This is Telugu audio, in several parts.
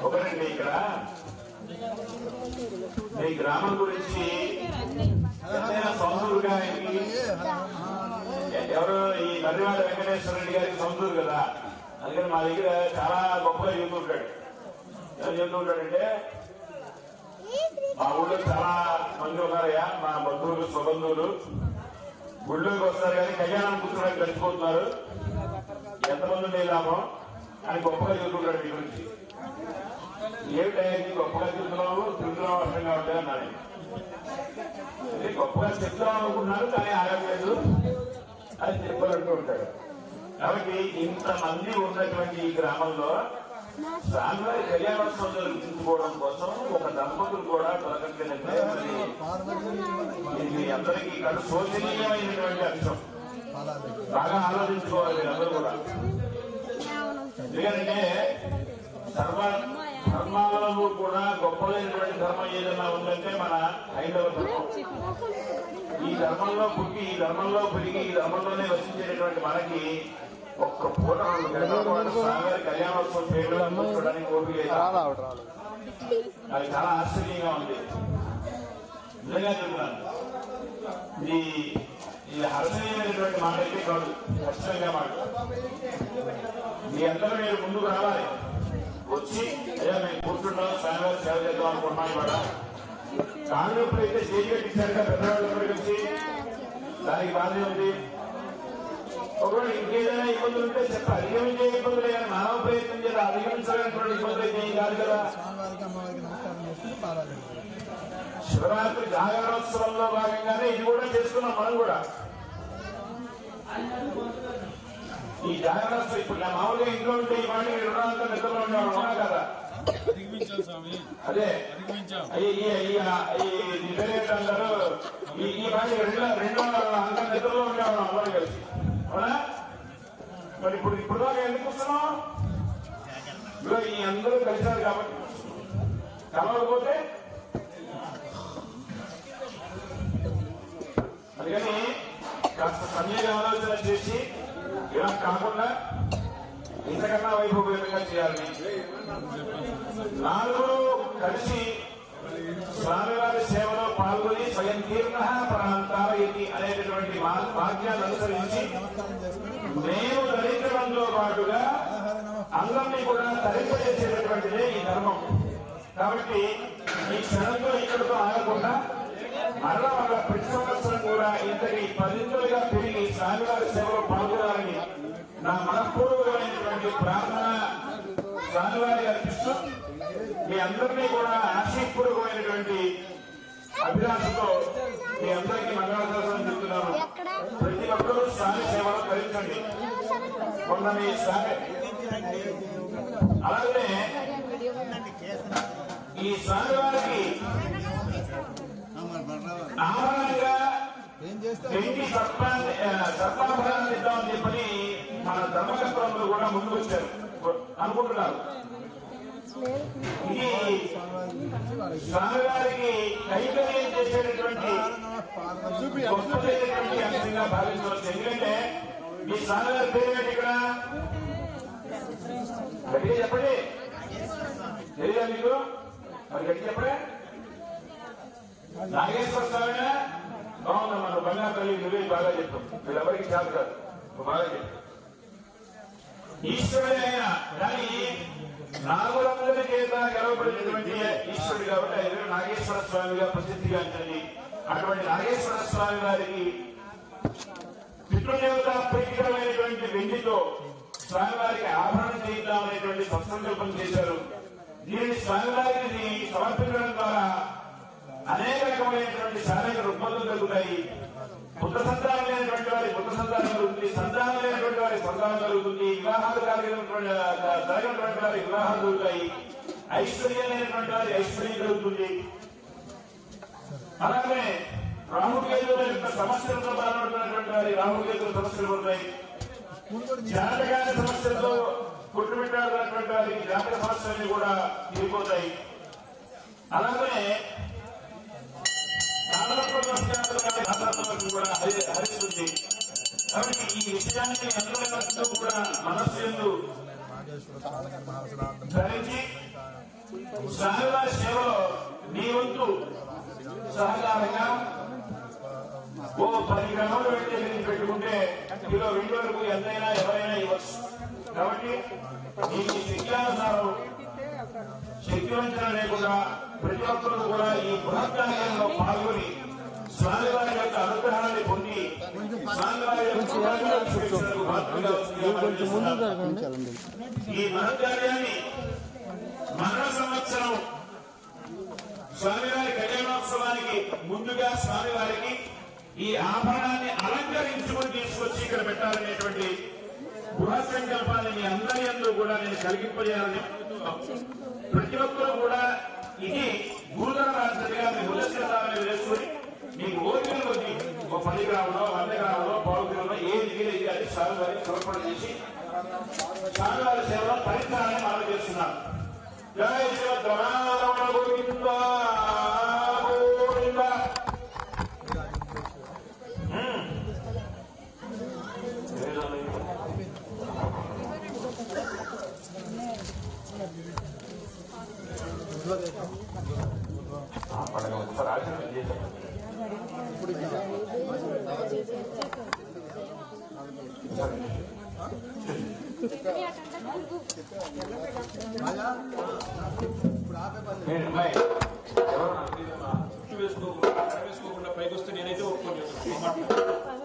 ఒకరండి ఇక్కడ మీ గ్రామం గురించి సొంతూరుగా ఎవరు ఈ మర్రివాడ వెంకటేశ్వర రెడ్డి గారికి సొంతూరు కదా, అందుకని మా దగ్గర చాలా గొప్పగా చెబుతుంటాడు. ఎలా చెబుతుంటాడంటే మా ఊళ్ళో చాలా మంది ఉన్నారయ్యా, మా బంధువులు స్వబంధువులు గుళ్ళోకి వస్తారు కానీ కళ్యాణం కూర్చోడానికి కలిసిపోతున్నారు, ఎంతమంది ఉండే లాభం అని గొప్పగా చెబుతుంటాడు. మీ గురించి ఏమిటయ్యాకి గొప్పగా చెబుతున్నావు, తిరుగుతున్నావు అర్థం కావట్లేదు అన్నాడు. గొప్పగా చెప్తున్నాం అనుకున్నారు కానీ ఆగట్లేదు అని చెప్పాలంటూ ఉంటాడు. కాబట్టి ఇంతమంది ఉన్నటువంటి ఈ గ్రామంలో స్వామివారి కళ్యాణోత్సవం జరిపించుకోవడం కోసం ఒక దంపతులు కూడా దొరకట్లేదంటే ఇది అందరికీ ఇక్కడ శోచనీయమైనటువంటి అంశం. బాగా ఆలోచించుకోవాలి మీరందరూ కూడా. ఎందుకంటే సర్వ ధర్మాలలో కూడా గొప్పదైనటువంటి ధర్మం ఏదైనా ఉందంటే మన హైందవ ధర్మం. ఈ ధర్మంలో పుట్టి ఈ ధర్మంలో పెరిగి ఈ ధర్మంలోనే వసించేటటువంటి మనకి ఒక్క పూట స్వామివారి కళ్యాణోత్సవం చేయడం చూడడానికి ఓపిక అది చాలా ఆశ్చర్యంగా ఉంది. నిజంగా చెప్తున్నాను, ఇది హర్షణీయమైనటువంటి మాట అయితే కాదు, కష్టంగా మాట. మీ అందరూ మీరు ముందుకు రావాలి, వచ్చి అయ్యా మేము కూర్చుంటాం స్వామివారి సేవ చేద్దాం అనుకుంటున్నాం. కూడా కాంగ్రెస్ అయితే స్టేజ్ కట్టించారుగా పెద్దవాళ్ళందరూ కలిసి, దానికి బాధ్యత ఉంది. ఒకవేళ ఇంకేదైనా ఇబ్బందులు ఉంటే చెప్పాలి, అధిగమించే ఇబ్బందులు కానీ మానవ ప్రయత్నం చేయాలి, అధిగమించాలనేటువంటి ఇబ్బందులు అయితే ఏం కాదు కదా. శివరాత్రి జాగరణోత్సవంలో భాగంగానే ఇది కూడా చేసుకున్నాం మనం కూడా. ఈ జాగరణోత్సవం ఇప్పుడు మామూలుగా ఇంట్లో ఉంటే ఈ వాడిని 2 అంతా నిద్రలో ఉండేవాడు ఉన్నా కదా. అదే అంటారు ఈ వాడిని 2 అంతా నిద్రలో ఉండేవాడు అందరూ కలిసి, అవునా? మరి ఇప్పుడు దాకా ఎందుకు వస్తున్నాం? ఈ అందరూ కలిశారు కాబట్టి. కలవకపోతే అందుకని కాస్త సమయంగా ఆలోచన చేసి ఇలా కాకుండా ఇంతకన్నా వైభవంగా చేయాలని 4 కలిసి స్వామివారి సేవలో పాల్గొని స్వయం తీర్ణ పరాంతారయతి అనేటటువంటి వాక్యాన్ని అనుసరించి మేము ధరించడంతో పాటుగా అందరినీ కూడా ధరింపజేసేటటువంటిదే ఈ ధర్మం. కాబట్టి ఈ క్షణంలో ఇక్కడితో ఆగకుండా మరలా ప్రతి సంవత్సరం కూడా ఇంతటి 10 పెరిగి స్వామివారి సేవలో పాల్గొనాలని నా మనపూర్వకమైనటువంటి ప్రార్థన స్వామివారి అర్పిస్తూ మీ అందరినీ కూడా ఆశీపూర్వకమైనటువంటి అభిలాషతో మీ అందరికీ మంగళాశాసనం చెప్తున్నాను. ప్రతి ఒక్కరూ స్వామి సేవలో ధరించండి. మొన్న మీ స్వామి అలాగే ఈ స్వామివారికి ఆభరణంగా వెండి సర్పాభరణాలు ఇద్దామని చెప్పని మన ధర్మకర్తలు కూడా ముందుకు వచ్చారు అనుకుంటున్నారు. ఇది స్వామివారికి కైంకర్యం చేసేటటువంటి గొప్పదైనటువంటి అంశంగా భావించవచ్చు. ఎందుకంటే మీ స్వామివారి పేరు ఏంటి? ఇక్కడ గట్టిగా చెప్పండి, తెలియదా మీకు? మరి గట్టి చెప్పండి. నాగేశ్వర స్వామినా? బాగుందమ్మా, నువ్వు బంగారు తల్లి, నువ్వే బాగా చెప్తావు, వీళ్ళెవరికి చేత కాదు, నువ్వు బాగా చెప్తావు. ఈశ్వరుడే ఆయన, కానీ 400 చేత గెలవబడినటువంటి ఈశ్వరుడు కాబట్టి ఆయన నాగేశ్వర స్వామిగా ప్రసిద్ధిగాంచండి. అటువంటి నాగేశ్వర స్వామి వారికి పితృదేవత ప్రీతికరమైనటువంటి వెండితో స్వామివారికి ఆభరణం చేద్దామనేటువంటి సత్సంకల్పం చేశారు. దీనిని స్వామివారికి సమర్పించడం ద్వారా అనేక రకమైనటువంటి శారీరక రుగ్మతలు కలుగుతాయి. పుత్ర సంతానం లేనటువంటి వారి పుత్ర సంతానం కలుగుతుంది, సంతానం లేనటువంటి వారి సంతానం కలుగుతుంది, వివాహాలు జరగినటువంటి వారి వివాహాలు కలుగుతాయి, ఐశ్వర్యం లేనటువంటి వారి ఐశ్వర్యం కలుగుతుంది. అలాగే రాహుకేతుల యొక్క సమస్యలతో బాధపడుతున్నటువంటి వారి రాహుకేతుల సమస్యలు పడతాయి. జాతకాల సమస్యలతో కుట్టుబెట్టాడుతున్నటువంటి వారికి జాతక సమస్యలన్నీ కూడా తీరిపోతాయి. అలాగే కూడా హరిస్తుంది. కాబట్టి ఈ విషయాన్ని అందరూ కూడా మనస్సు ధరించి స్వామివారి సేవలో నీ వంతు సహకారంగా ఓ 10 గ్రాములు పెట్టుకుంటే కిలో వెండి వరకు ఎంతైనా ఎవరైనా ఇవ్వచ్చు. కాబట్టి ఈ శక్యానుసారం శక్తివంచన లేకుండా ప్రతి ఒక్కరూ కూడా ఈ బృహత్కార్యంలో పాల్గొని స్వామివారి యొక్క అనుగ్రహాన్ని పొంది స్వామివారి ఈ మహత్కార్యాన్ని మరణ సంవత్సరం స్వామివారి కళ్యాణోత్సవానికి ముందుగా స్వామివారికి ఈ ఆభరణాన్ని అలంకరించుకుని తీసుకొచ్చి ఇక్కడ పెట్టాలనేటువంటి బృహత్ సంకల్పాన్ని మీ అందరి అందరూ కూడా నేను కలిగింపజేయాలని ప్రతి ఒక్కరూ కూడా ఇది గురుతర బాధ్యతగా మీ ఉదస్కారాన్ని వేసుకుని మీకు ఓపిక కొద్ది ఒక 10 గ్రాములో 100 గ్రాములో 1/4 కిలోలో ఏది వీలైతే అది స్వామివారికి సమర్పణ చేసి స్వామివారి సేవలో పరిసరాన్ని మనం చేస్తున్నాం. జయ శివ గోవింద గోవింద. వేసుకోకుండా పైకి వస్తే నేనైతే ఒప్పుకోలేదు.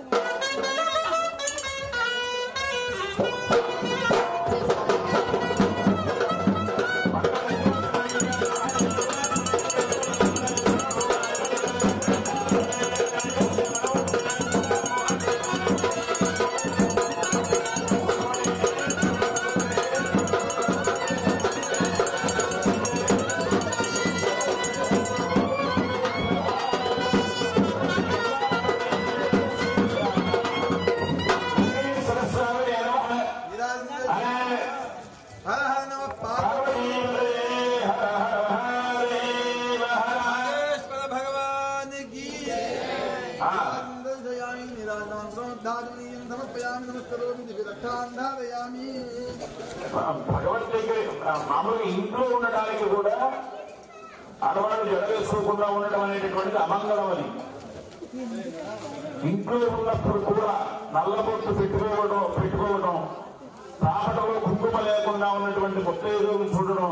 భగవద్గీత మామూలుగా ఇంట్లో ఉండడానికి కూడా ఆడవాళ్ళు జడ వేసుకోకుండా ఉండటం అనేటటువంటిది అమంగళం. అది ఇంట్లో ఉన్నప్పుడు కూడా నల్లబొట్టు పెట్టుకోవడం తాపటలో కుంకుమ లేకుండా ఉన్నటువంటి ముత్తైదువులను చూడడం